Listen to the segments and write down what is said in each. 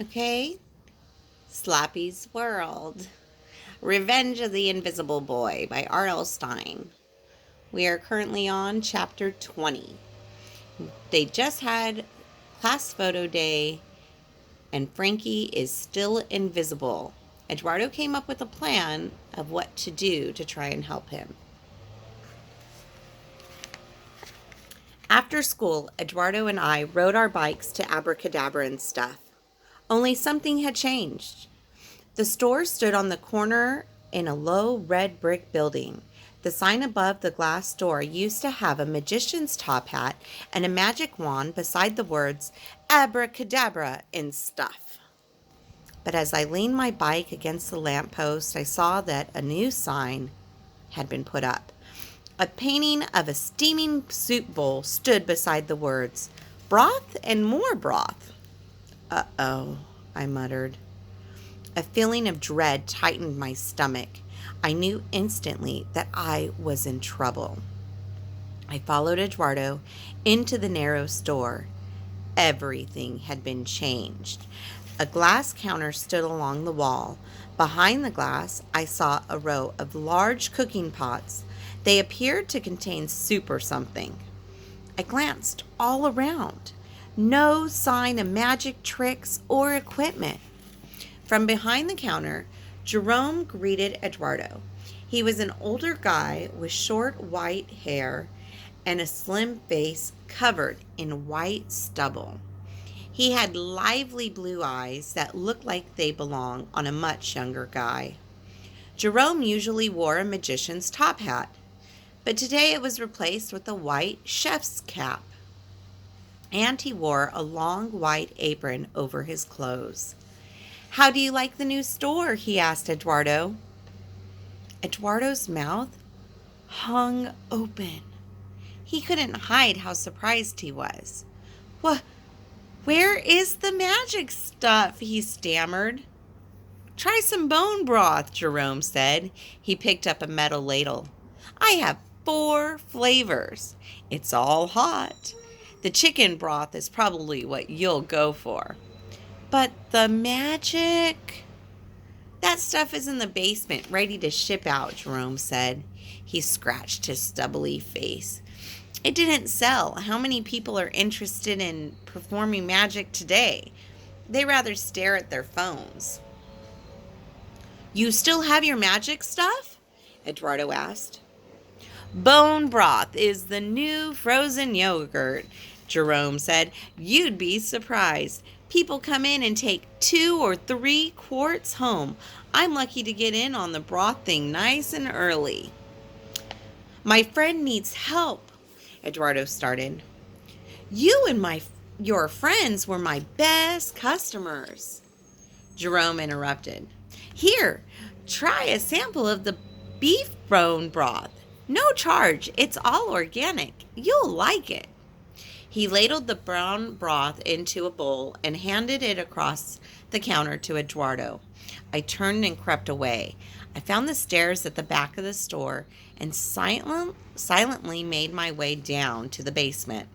Okay? Slappy's World. Revenge of the Invisible Boy by R.L. Stine. We are currently on chapter 20. They just had class photo day, and Frankie is still invisible. Eduardo came up with a plan of what to do to try and help him. After school, Eduardo and I rode our bikes to Abracadabra and stuff. Only something had changed. The store stood on the corner in a low red brick building. The sign above the glass door used to have a magician's top hat and a magic wand beside the words Abracadabra and stuff. But as I leaned my bike against the lamppost, I saw that a new sign had been put up. A painting of a steaming soup bowl stood beside the words, broth and more broth. Uh-oh, I muttered. A feeling of dread tightened my stomach. I knew instantly that I was in trouble. I followed Eduardo into the narrow store. Everything had been changed. A glass counter stood along the wall. Behind the glass, I saw a row of large cooking pots. They appeared to contain soup or something. I glanced all around. No sign of magic tricks or equipment. From behind the counter, Jerome greeted Eduardo. He was an older guy with short white hair and a slim face covered in white stubble. He had lively blue eyes that looked like they belonged on a much younger guy. Jerome usually wore a magician's top hat, but today it was replaced with a white chef's cap, and he wore a long white apron over his clothes. "How do you like the new store?" he asked Eduardo. Eduardo's mouth hung open. He couldn't hide how surprised he was. Where is the magic stuff?" he stammered. "Try some bone broth," Jerome said. He picked up a metal ladle. "I have 4 flavors. It's all hot. The chicken broth is probably what you'll go for." "But the magic?" "That stuff is in the basement, ready to ship out," Jerome said. He scratched his stubbly face. "It didn't sell. How many people are interested in performing magic today? They rather stare at their phones." "You still have your magic stuff?" Eduardo asked. "Bone broth is the new frozen yogurt," Jerome said. "You'd be surprised. People come in and take 2 or 3 quarts home. I'm lucky to get in on the broth thing nice and early." "My friend needs help," Eduardo started. "You and your friends were my best customers," Jerome interrupted. "Here, try a sample of the beef bone broth. No charge. It's all organic. You'll like it." He ladled the brown broth into a bowl and handed it across the counter to Eduardo. I turned and crept away. I found the stairs at the back of the store and silently made my way down to the basement.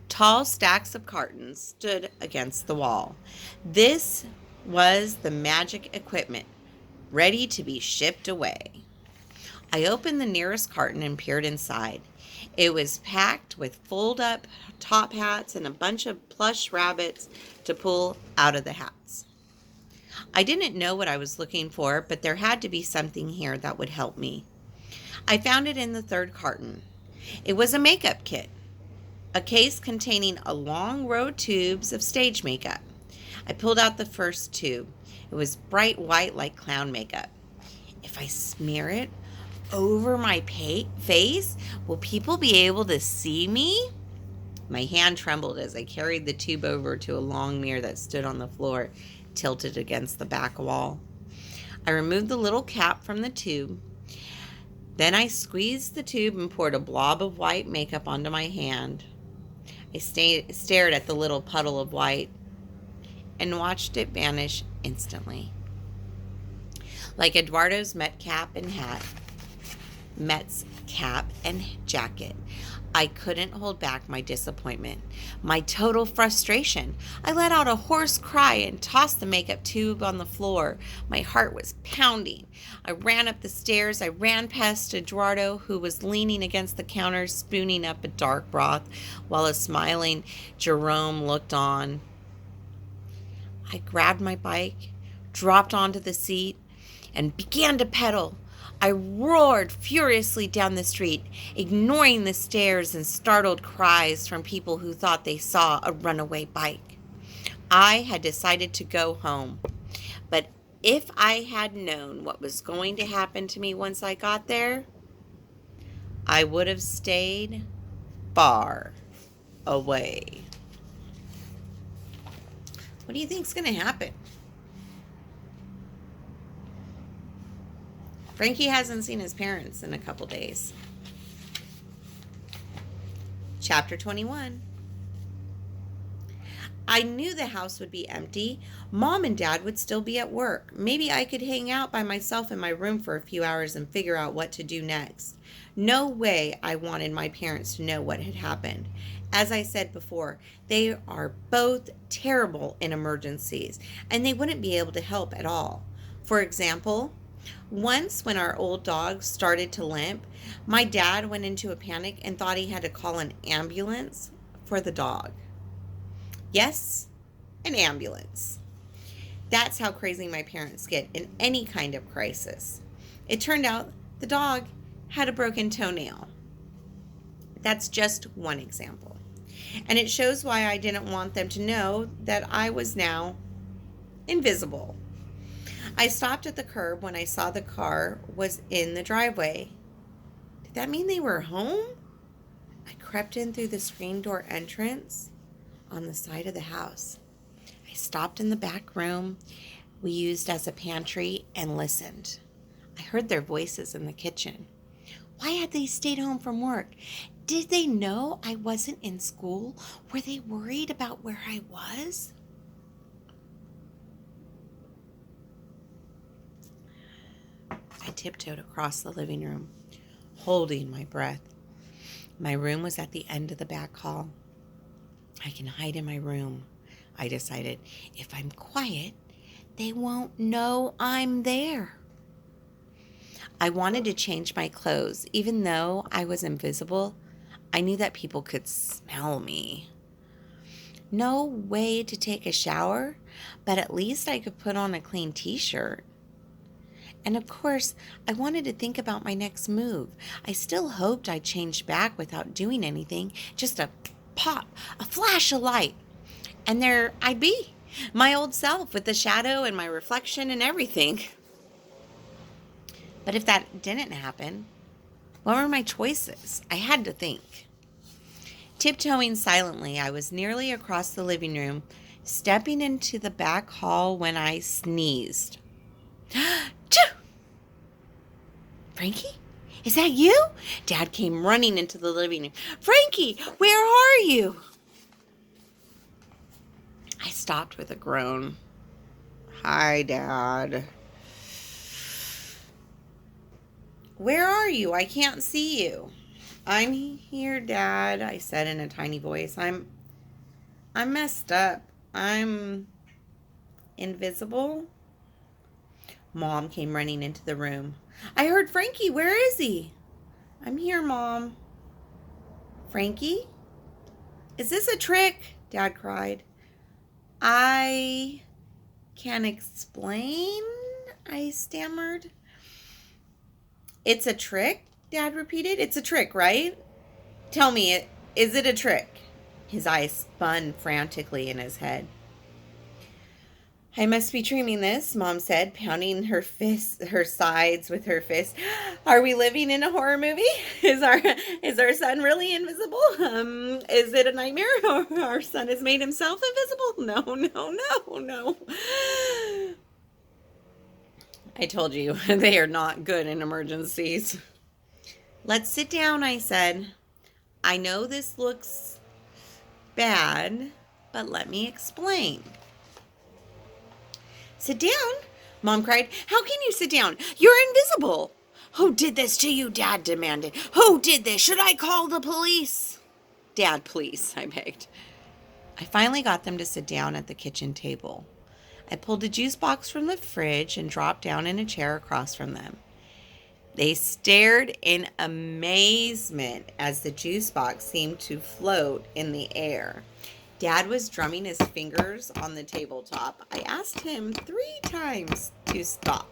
Tall stacks of cartons stood against the wall. This was the magic equipment, ready to be shipped away. I opened the nearest carton and peered inside. It was packed with fold-up top hats and a bunch of plush rabbits to pull out of the hats. I didn't know what I was looking for, but there had to be something here that would help me. I found it in the 3rd carton. It was a makeup kit, a case containing a long row of tubes of stage makeup. I pulled out the first tube. It was bright white like clown makeup. "If I smear it over my face, will people be able to see me?" My hand trembled as I carried the tube over to a long mirror that stood on the floor, tilted against the back wall. I removed the little cap from the tube. Then I squeezed the tube and poured a blob of white makeup onto my hand. I stared at the little puddle of white and watched it vanish instantly. Like Eduardo's Met's cap and jacket, I couldn't hold back my disappointment, my total frustration. I let out a hoarse cry and tossed the makeup tube on the floor. My heart was pounding. I ran up the stairs. I ran past Eduardo, who was leaning against the counter, spooning up a dark broth, while a smiling Jerome looked on. I grabbed my bike, dropped onto the seat, and began to pedal. I roared furiously down the street, ignoring the stares and startled cries from people who thought they saw a runaway bike. I had decided to go home, but if I had known what was going to happen to me once I got there, I would have stayed far away. What do you think's going to happen? Frankie hasn't seen his parents in a couple days. Chapter 21. I knew the house would be empty. Mom and Dad would still be at work. Maybe I could hang out by myself in my room for a few hours and figure out what to do next. No way I wanted my parents to know what had happened. As I said before, they are both terrible in emergencies, and they wouldn't be able to help at all. For example, once when our old dog started to limp, my dad went into a panic and thought he had to call an ambulance for the dog. Yes, an ambulance. That's how crazy my parents get in any kind of crisis. It turned out the dog had a broken toenail. That's just one example. And it shows why I didn't want them to know that I was now invisible. I stopped at the curb when I saw the car was in the driveway. Did that mean they were home? I crept in through the screen door entrance on the side of the house. I stopped in the back room we used as a pantry and listened. I heard their voices in the kitchen. Why had they stayed home from work? Did they know I wasn't in school? Were they worried about where I was? I tiptoed across the living room, holding my breath. My room was at the end of the back hall. I can hide in my room, I decided. If I'm quiet, they won't know I'm there. I wanted to change my clothes. Even though I was invisible, I knew that people could smell me. No way to take a shower, but at least I could put on a clean t-shirt. And of course, I wanted to think about my next move. I still hoped I'd change back without doing anything. Just a pop, a flash of light. And there I'd be, my old self with the shadow and my reflection and everything. But if that didn't happen, what were my choices? I had to think. Tiptoeing silently, I was nearly across the living room, stepping into the back hall when I sneezed. Frankie? Is that you? Dad came running into the living room. Frankie, where are you? I stopped with a groan. Hi, Dad. Where are you? I can't see you. I'm here, Dad, I said in a tiny voice. I'm messed up. I'm invisible. Mom came running into the room. I heard Frankie. Where is he? I'm here, Mom. Frankie? Is this a trick? Dad cried. I can't explain, I stammered. It's a trick? Dad repeated. It's a trick, right? Tell me, is it a trick? His eyes spun frantically in his head. I must be dreaming this, Mom said, pounding her sides with her fist. Are we living in a horror movie? Is our son really invisible? Is it a nightmare? Or our son has made himself invisible? No. I told you, they are not good in emergencies. Let's sit down, I said. I know this looks bad, but let me explain. Sit down, Mom cried. How can you sit down? You're invisible. Who did this to you? Dad demanded. Who did this? Should I call the police? Dad, please, I begged. I finally got them to sit down at the kitchen table. I pulled a juice box from the fridge and dropped down in a chair across from them. They stared in amazement as the juice box seemed to float in the air. Dad was drumming his fingers on the tabletop. I asked him 3 times to stop.